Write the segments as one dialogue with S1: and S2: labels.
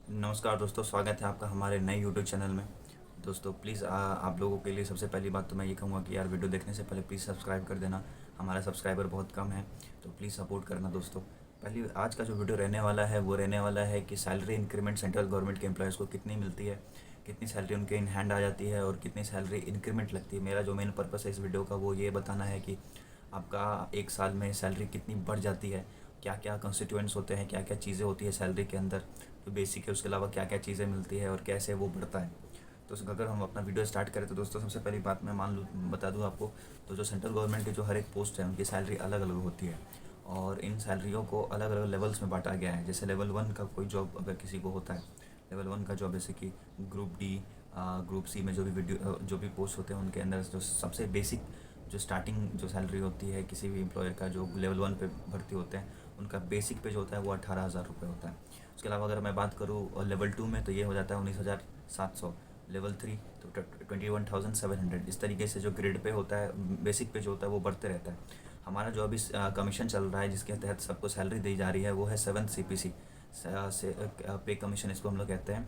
S1: नमस्कार दोस्तों, स्वागत है आपका हमारे नए यूट्यूब चैनल में। दोस्तों प्लीज़ आप लोगों के लिए सबसे पहली बात तो मैं ये कहूँगा कि यार वीडियो देखने से पहले प्लीज़ सब्सक्राइब कर देना। हमारा सब्सक्राइबर बहुत कम है, तो प्लीज़ सपोर्ट करना दोस्तों। पहली आज का जो वीडियो रहने वाला है वो रहने वाला है कि सैलरी इंक्रीमेंट सेंट्रल गवर्नमेंट के एम्प्लॉयज़ को कितनी मिलती है, कितनी सैलरी उनके इन हैंड आ जाती है और कितनी सैलरी इंक्रीमेंट लगती है। मेरा जो मेन पर्पस है इस वीडियो का वो ये बताना है कि आपका एक साल में सैलरी कितनी बढ़ जाती है, क्या क्या कंस्टिट्यूएंट्स होते हैं, क्या क्या चीज़ें होती है सैलरी के अंदर, जो बेसिक है उसके अलावा क्या क्या चीज़ें मिलती है और कैसे वो बढ़ता है। तो अगर हम अपना वीडियो स्टार्ट करें तो दोस्तों सबसे पहली बात मैं बता दूं आपको। तो जो सेंट्रल गवर्नमेंट के जो हर एक पोस्ट है उनकी सैलरी अलग अलग होती है और इन सैलरियों को अलग अलग लेवल्स में बांटा गया है। जैसे लेवल 1 का कोई जॉब अगर किसी को होता है, लेवल 1 का जॉब जैसे कि ग्रुप डी, ग्रुप सी में जो भी पोस्ट होते हैं उनके अंदर जो सबसे बेसिक जो स्टार्टिंग जो सैलरी होती है किसी भी एम्प्लॉयर का जो लेवल 1 पे भर्ती होते हैं उनका बेसिक पे जो होता है वो 18,000 रुपये होता है। उसके अलावा अगर मैं बात करूँ लेवल 2 में तो ये हो जाता है 19,700। लेवल 3 तो 21,700। इस तरीके से जो ग्रेड पे होता है बेसिक पे जो होता है वो बढ़ते रहता है। हमारा जो अभी कमीशन चल रहा है जिसके तहत सबको सैलरी दी जा रही है वो है 7th CPC से पे कमीशन इसको हम लोग कहते हैं।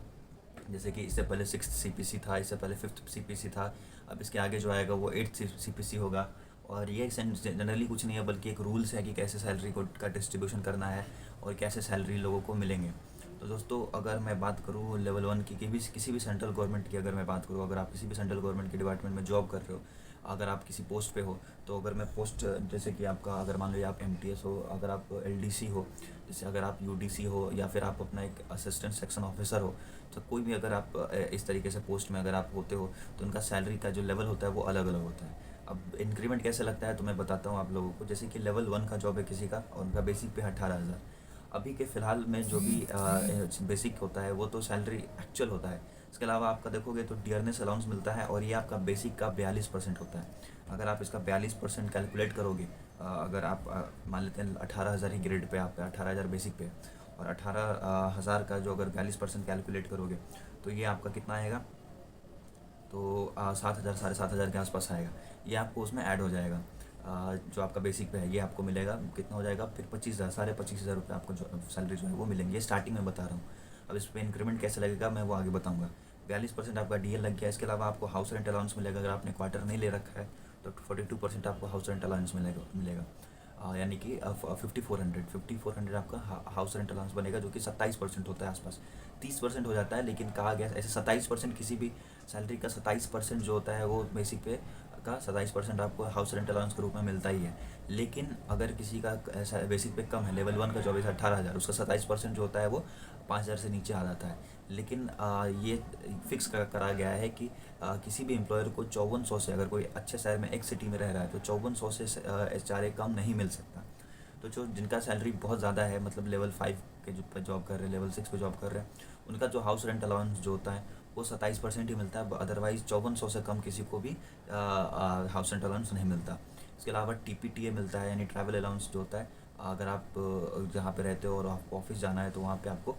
S1: जैसे कि इससे पहले 6th CPC था, इससे पहले 5th CPC था, अब इसके आगे जो आएगा वो 8th CPC होगा। और ये जनरली कुछ नहीं है बल्कि एक रूल्स है कि कैसे सैलरी को का डिस्ट्रीब्यूशन करना है और कैसे सैलरी लोगों को मिलेंगे। तो दोस्तों अगर मैं बात करूँ लेवल 1 की किसी भी सेंट्रल गवर्नमेंट की अगर मैं बात करूँ, अगर आप किसी भी सेंट्रल गवर्नमेंट के डिपार्टमेंट में जॉब कर रहे हो, अगर आप किसी पोस्ट पे हो, तो अगर मैं पोस्ट जैसे कि आपका अगर मान लो आप MTS हो, अगर आप LDC हो, जैसे अगर आप UDC हो या फिर आप अपना एक असिस्टेंट सेक्शन ऑफिसर हो, तो कोई भी अगर आप इस तरीके से पोस्ट में अगर आप होते हो तो उनका सैलरी का जो लेवल होता है वो अलग अलग होता है। अब इंक्रीमेंट कैसे लगता है तो मैं बताता हूँ आप लोगों को। जैसे कि लेवल 1 का जॉब है किसी का और उनका बेसिक पे 18,000। अभी के फ़िलहाल में जो भी बेसिक होता है वो तो सैलरी एक्चुअल होता है। इसके अलावा आपका देखोगे तो डियरनेस अलाउंस मिलता है और ये आपका बेसिक का 42% होता है। अगर आप इसका 42% कैलकुलेट करोगे, अगर आप मान लेते हैं 18,000 ही ग्रेड पे आप 18,000 बेसिक पे और 18,000 का जो अगर 42% कैलकुलेट करोगे तो ये आपका कितना आएगा, तो 7,000 7,500 के आसपास आएगा। ये आपको उसमें ऐड हो जाएगा। जो आपका बेसिक पे है ये आपको मिलेगा, कितना हो जाएगा फिर 25,000 25,500 रुपये आपको जो सैलरी जो है वो मिलेंगे। ये स्टार्टिंग में बता रहा हूँ। अब इस पर इंक्रीमेंट कैसे लगेगा मैं वो आगे बताऊँगा। 42% आपका DL लग गया। इसके अलावा आपको हाउस रेंट अलाउंस मिलेगा। अगर आपने क्वार्टर नहीं ले रखा है तो 42% आपको हाउस रेंट अलाउंस मिलेगा। यानी कि 5,400 आपका हाउस रेंट अलाउंस बनेगा, जो कि 27% होता है आसपास। 30% हो जाता है, लेकिन कहा गया ऐसे 27%, किसी भी सैलरी का 27% जो होता है वो बेसिक पे का 27% आपको हाउस रेंट अलाउंस के रूप में मिलता ही है। लेकिन अगर किसी का ऐसा बेसिक पे कम है, लेवल 1 का जॉब है 18,000, उसका 27% जो होता है वो 5,000 से नीचे आ जाता है। लेकिन ये फिक्स करा गया है कि किसी भी एम्प्लॉयर को 5400 से, अगर कोई अच्छे शहर में एक सिटी में रह रहा है तो 5400 से HRA कम नहीं मिल सकता। तो जो जिनका सैलरी बहुत ज़्यादा है, मतलब लेवल 5 के जो पे जॉब कर रहे हैं, लेवल 6 पे जॉब कर रहे हैं, उनका जो हाउस रेंट अलाउंस जो होता है वो 27% ही मिलता है। अदरवाइज़ 5400 से कम किसी को भी हाउस रेंट अलाउंस नहीं मिलता। इसके अलावा TPTA मिलता है, यानी ट्रैवल अलाउंस जो होता है। अगर आप जहाँ पे रहते हो और आपको ऑफिस जाना है तो वहाँ पे आपको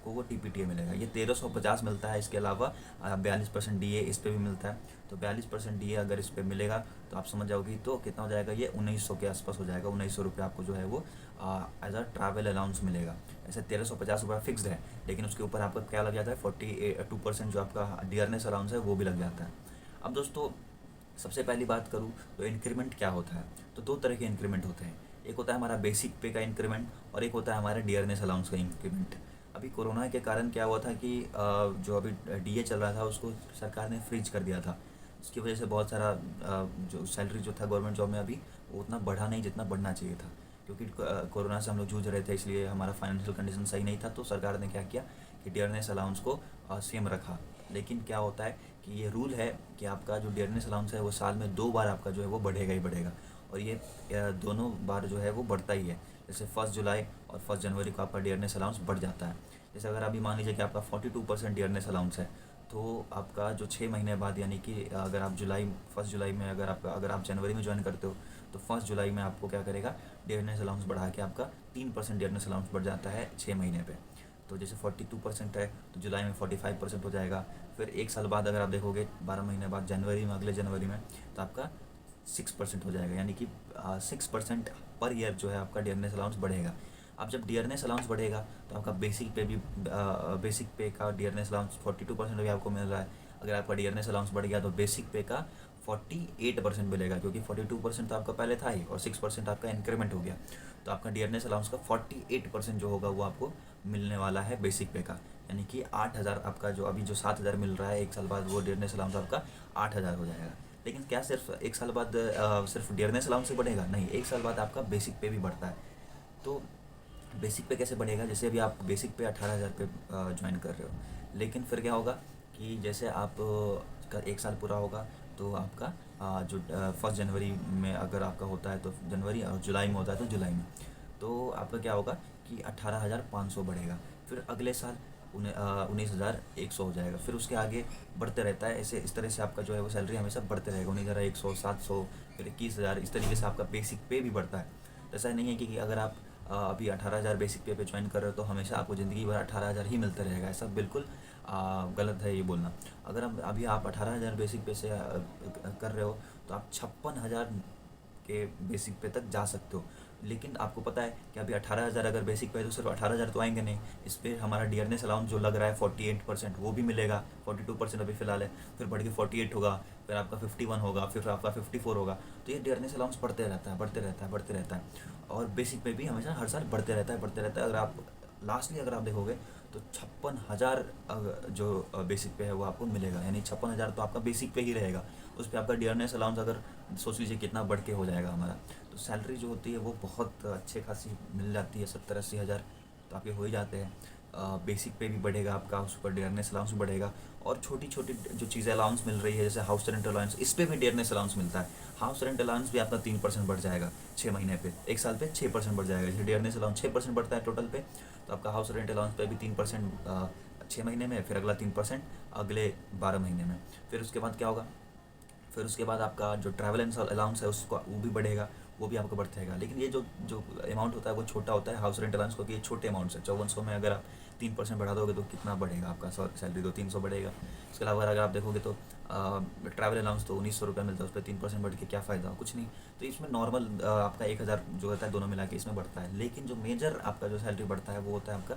S1: वो TPTA मिलेगा। ये 1,350 मिलता है। इसके अलावा 42% DA इस पर भी मिलता है। तो 42% DA अगर इस पर मिलेगा तो आप समझ जाओगी तो कितना हो जाएगा, ये 1,900 के आसपास हो जाएगा। 1,900 रुपये आपको जो है वो एज अ ट्रैवल अलाउंस मिलेगा। ऐसे 1,350 रुपये फिक्स्ड है, लेकिन उसके ऊपर आपका क्या लग जाता है, 42% जो आपका डियरनेस अलाउंस है वो भी लग जाता है। अब दोस्तों सबसे पहली बात करूँ तो इंक्रीमेंट क्या होता है, तो दो तरह के इंक्रीमेंट होते हैं। एक होता है हमारा बेसिक पे का इंक्रीमेंट और एक होता है हमारा डियरनेस अलाउंस का इंक्रीमेंट। अभी कोरोना के कारण क्या हुआ था कि जो अभी DA चल रहा था उसको सरकार ने फ्रीज कर दिया था। उसकी वजह से बहुत सारा जो सैलरी जो था गवर्नमेंट जॉब में अभी वो उतना बढ़ा नहीं जितना बढ़ना चाहिए था, क्योंकि कोरोना से हम लोग जूझ रहे थे, इसलिए हमारा फाइनेंशियल कंडीशन सही नहीं था। तो सरकार ने क्या किया कि डियरनेस अलाउंस को सेम रखा। लेकिन क्या होता है कि ये रूल है कि आपका जो डियरनेस अलाउंस है वो साल में 2 बार आपका जो है वो बढ़ेगा ही बढ़ेगा। और ये दोनों बार जो है वो बढ़ता ही है। जैसे 1 जुलाई और 1 जनवरी को आपका डियरनेस अलाउंस बढ़ जाता है। जैसे अगर अभी मान लीजिए कि आपका 42% डियरनेस अलाउंस है, तो आपका जो 6 महीने बाद, यानी कि अगर आप 1 जुलाई में अगर आप जनवरी में ज्वाइन करते हो तो 1 जुलाई में आपको क्या करेगा, डियरनेस अलाउंस बढ़ा के आपका 3% डियरनेस अलाउंस बढ़ जाता है 6 महीने पे। तो जैसे 42% है तो जुलाई में 45% हो जाएगा। फिर 1 साल बाद अगर आप देखोगे 12 महीने बाद जनवरी में, अगले जनवरी में, तो आपका 6% हो जाएगा, यानी कि 6% पर ईयर जो है आपका डियरनेस अलाउंस बढ़ेगा। अब जब डियरनेस अलाउंस बढ़ेगा तो आपका बेसिक पे भी बेसिक पे का डियरनेस अलाउंस 42% भी आपको मिल रहा है। अगर आपका डियरनेस अलाउंस बढ़ गया तो बेसिक पे का 48% मिलेगा, क्योंकि 42% तो आपका पहले था ही और 6% आपका इंक्रीमेंट हो गया। तो आपका डियरनेस अलाउंस का 48% जो होगा वो आपको मिलने वाला है बेसिक पे का। यानी कि 8,000 आपका जो अभी जो 7,000 मिल रहा है एक साल बाद, वो डियरनेस अलाउंस आपका 8,000 हो जाएगा। लेकिन क्या सिर्फ एक साल बाद सिर्फ डियरनेस अलाउंस से बढ़ेगा? नहीं, एक साल बाद आपका बेसिक पे भी बढ़ता है। तो बेसिक पे कैसे बढ़ेगा? जैसे अभी आप बेसिक पे 18,000 पे ज्वाइन कर रहे हो, लेकिन फिर क्या होगा कि जैसे आप का एक साल पूरा होगा तो आपका जो 1 जनवरी में अगर आपका होता है तो जनवरी, और जुलाई में होता है तो जुलाई में, तो आपका क्या होगा कि 18,500 बढ़ेगा। फिर अगले साल 19,100 हो जाएगा। फिर उसके आगे बढ़ते रहता है, ऐसे इस तरह से आपका जो है वो सैलरी हमेशा बढ़ते रहेगा। 19,100, 700, फिर 21,000, इस तरीके से आपका बेसिक पे भी बढ़ता है। ऐसा नहीं है कि अगर आप अभी 18,000 बेसिक पे ज्वाइन कर रहे हो तो हमेशा आपको ज़िंदगी भर 18,000 ही मिलता रहेगा। ऐसा बिल्कुल गलत है ये बोलना। अगर हम अभी आप 18,000 बेसिक पे से कर रहे हो तो आप 56,000 के बेसिक पे तक जा सकते हो। लेकिन आपको पता है कि अभी 18,000 अगर बेसिक पे है तो सिर्फ 18,000 तो आएंगे नहीं, इस पर हमारा डियरनेस अलाउंस जो लग रहा है 48% वो भी मिलेगा। 42% अभी फिलहाल है, फिर बढ़ के 48 होगा, फिर आपका 51 होगा, फिर आपका 54 होगा। तो ये डियरनेस अलाउंस बढ़ते रहता है, बढ़ते रहता है, बढ़ते रहता है। और बेसिक पे भी हमेशा हर साल बढ़ते रहता है, बढ़ते रहता है। अगर आप लास्टली अगर आप देखोगे तो 56,000 जो बेसिक पे है वो आपको मिलेगा। यानी 56,000 तो आपका बेसिक पे ही रहेगा। उस पर आपका डियरनेस अलाउंस अगर सोच लीजिए कितना बढ़ के हो जाएगा हमारा, तो सैलरी जो होती है वो बहुत अच्छे खासी मिल जाती है। 70-80 हज़ार तो आपके हो ही जाते हैं। बेसिक पे भी बढ़ेगा आपका, उस पर डियरनेस अलाउंस भी बढ़ेगा। और छोटी छोटी जो चीज़ें अलाउंस मिल रही है जैसे हाउस रेंट अलाउंस, इस पर भी डियरनेस अलाउंस मिलता है। हाउस रेंट अलाउंस भी आपका 3% बढ़ जाएगा 6 महीने पे, एक साल पे 6% बढ़ जाएगा। जैसे डियरनेस अलाउंस 6% बढ़ता है टोटल पे, तो आपका हाउस रेंट अलाउंस पे भी 3% 6 महीने में, फिर अगला 3% अगले 12 महीने में। फिर उसके बाद क्या होगा, फिर उसके बाद आपका जो ट्रैवल एंड अलाउंस है उसको वो भी बढ़ेगा, वो भी आपको बढ़ता रहेगा। लेकिन ये जो जो अमाउंट होता है वो छोटा होता है हाउस रेंट अलाउंस, क्योंकि ये छोटे अमाउंट है। 5400 में अगर आप 3% बढ़ा दोगे तो कितना बढ़ेगा आपका सैलरी? तो 300 बढ़ेगा। इसके अलावा अगर आप देखोगे तो ट्रैवल अलाउंस तो 1,900 रुपये मिलता है, उस पर 3% बढ़ के क्या फ़ायदा? कुछ नहीं। तो इसमें नॉर्मल आपका 1,000 जो होता है दोनों मिला के इसमें बढ़ता है। लेकिन जो मेजर आपका जो सैलरी बढ़ता है वो होता है आपका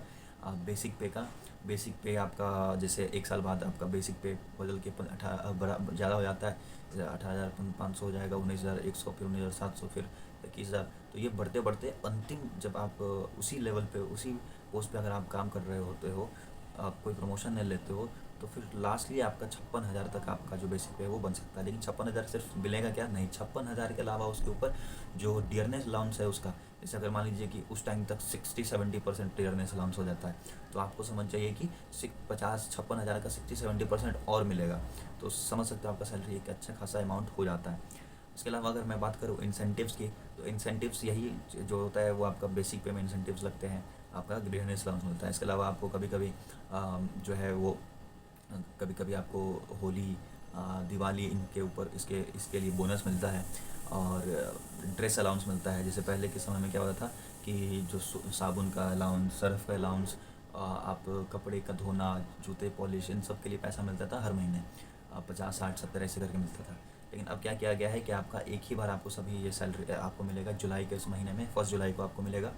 S1: बेसिक पे का। बेसिक पे आपका जैसे एक साल बाद आपका बेसिक पे बदल के बड़ा ज़्यादा हो जाता है। 18,500 हो जाएगा, 19,100, फिर 19,700, फिर 21,000। तो ये बढ़ते बढ़ते अंतिम जब आप उसी लेवल पे, उसी पोस्ट पे अगर आप काम कर रहे होते हो, आप कोई प्रमोशन नहीं लेते हो, तो फिर लास्टली आपका 56,000 तक आपका जो बेसिक पे है वो बन सकता है। लेकिन 56,000 सिर्फ मिलेगा क्या? नहीं, 56,000 के अलावा उसके ऊपर जो डियरनेस अलाउंस है उसका, जैसे अगर मान लीजिए कि उस टाइम तक 60-70% डियरनेस अलाउंस हो जाता है, तो आपको समझ जाइए कि 56,000 का 60-70% और मिलेगा। तो समझ सकते हो आपका सैलरी एक अच्छा खासा अमाउंट हो जाता है। इसके अलावा अगर मैं बात करूँ इंसेंटिव्स की, तो इंसेंटिव्स यही जो होता है वो आपका बेसिक पे में इंसेंटिव्स लगते हैं, आपका डियरनेस अलाउंस मिलता है। इसके अलावा आपको कभी कभी जो है वो कभी कभी आपको होली, दिवाली, इनके ऊपर इसके इसके लिए बोनस मिलता है। और ड्रेस अलाउंस मिलता है। जैसे पहले के समय में क्या होता था कि जो साबुन का अलाउंस, सर्फ का अलाउंस, आप कपड़े का धोना, जूते पॉलिश, इन सब के लिए पैसा मिलता था हर महीने, 50, 60, 70 ऐसे करके मिलता था। लेकिन अब क्या किया गया है कि आपका एक ही बार आपको सभी ये सैलरी आपको मिलेगा जुलाई के इस महीने में, 1 जुलाई को आपको मिलेगा।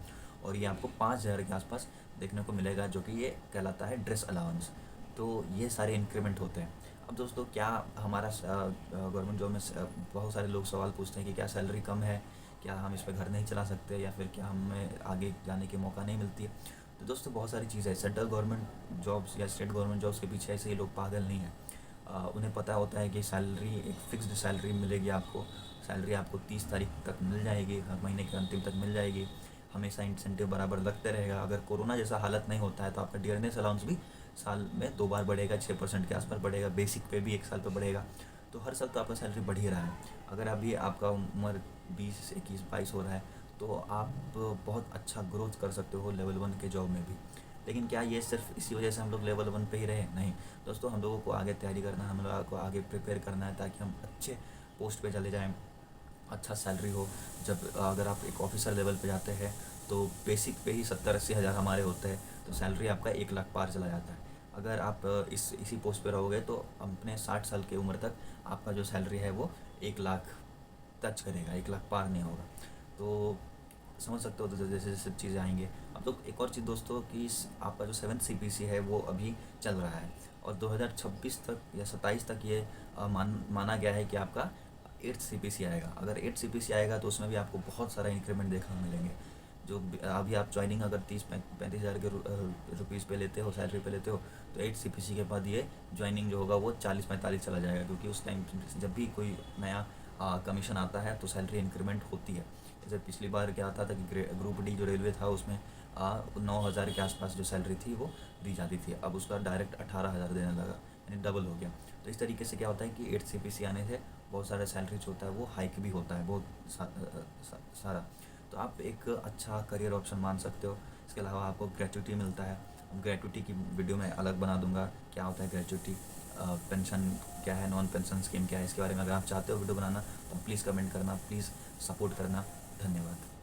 S1: और ये आपको 5,000 के आसपास देखने को मिलेगा, जो कि ये कहलाता है ड्रेस अलाउंस। तो ये सारे इंक्रीमेंट होते हैं। अब दोस्तों क्या हमारा गवर्नमेंट जॉब में बहुत सारे लोग सवाल पूछते हैं कि क्या सैलरी कम है, क्या हम इस पे घर नहीं चला सकते, या फिर क्या हमें आगे जाने की मौका नहीं मिलती है? तो दोस्तों बहुत सारी चीज़ें हैं। सेंट्रल गवर्नमेंट जॉब्स या स्टेट गवर्नमेंट जॉब्स के पीछे ऐसे ही लोग पागल नहीं हैं। उन्हें पता होता है कि सैलरी एक फ़िक्स्ड सैलरी मिलेगी आपको। सैलरी आपको 30 तारीख तक मिल जाएगी, हर महीने के अंतिम तक मिल जाएगी। हमेशा इंसेंटिव बराबर लगते रहेगा। अगर कोरोना जैसा हालत नहीं होता है तो आपका डियरनेस अलाउंस भी साल में 2 बार बढ़ेगा, 6% के आसपास बढ़ेगा। बेसिक पे भी एक साल पे बढ़ेगा। तो हर साल तो आपका सैलरी बढ़ ही रहा है। अगर अभी आपका उम्र 20, 21, 22 हो रहा है तो आप बहुत अच्छा ग्रोथ कर सकते हो लेवल 1 के जॉब में भी। लेकिन क्या ये सिर्फ इसी वजह से हम लोग लेवल 1 पे ही रहे? नहीं दोस्तों, हम लोगों को आगे तैयारी करना है, हम लोगों को आगे प्रिपेयर करना है ताकि हम अच्छे पोस्ट पे चले जाएं, अच्छा सैलरी हो। जब अगर आप एक ऑफिसर लेवल पे जाते हैं तो बेसिक पे ही 70-80 हज़ार हमारे होते हैं, तो सैलरी आपका 1 लाख पार चला जाता है। अगर आप इसी पोस्ट पे रहोगे तो अपने 60 साल की उम्र तक आपका जो सैलरी है वो 1 लाख टच करेगा, 1 लाख पार नहीं होगा। तो समझ सकते हो, तो जैसे जैसे चीज़ें आएंगे। अब तो एक और चीज़ दोस्तों कि आपका जो 7th CPC है वो अभी चल रहा है, और 2026 तक या 27 तक ये माना गया है कि आपका 8th CPC आएगा। अगर 8th CPC आएगा तो उसमें भी आपको बहुत सारा इंक्रीमेंट देखने को मिलेंगे। जो अभी आप ज्वाइनिंग अगर 30-35 हज़ार के रुपीज़ पे लेते हो, सैलरी पे लेते हो, तो 8th CPC के बाद ये ज्वाइनिंग जो होगा वो 40-45 चला जाएगा, क्योंकि उस टाइम जब भी कोई नया कमीशन आता है तो सैलरी इंक्रीमेंट होती है। जैसे पिछली बार क्या आता था कि ग्रुप डी जो रेलवे था उसमें 9,000 के आसपास जो सैलरी थी वो दी जाती थी, अब उसका डायरेक्ट 18,000 देने लगा, यानी डबल हो गया। तो इस तरीके से क्या होता है कि 8th CPC आने से बहुत सारा सैलरी जो होता है वो हाइक भी होता है, बहुत सारा। तो आप एक अच्छा करियर ऑप्शन मान सकते हो। इसके अलावा आपको ग्रेचुटी मिलता है। ग्रेचुटी की वीडियो मैं अलग बना दूंगा, क्या होता है ग्रेचुटी, पेंशन क्या है, नॉन पेंशन स्कीम क्या है, इसके बारे में अगर आप चाहते हो वीडियो बनाना तो प्लीज़ कमेंट करना, प्लीज़ सपोर्ट करना। धन्यवाद।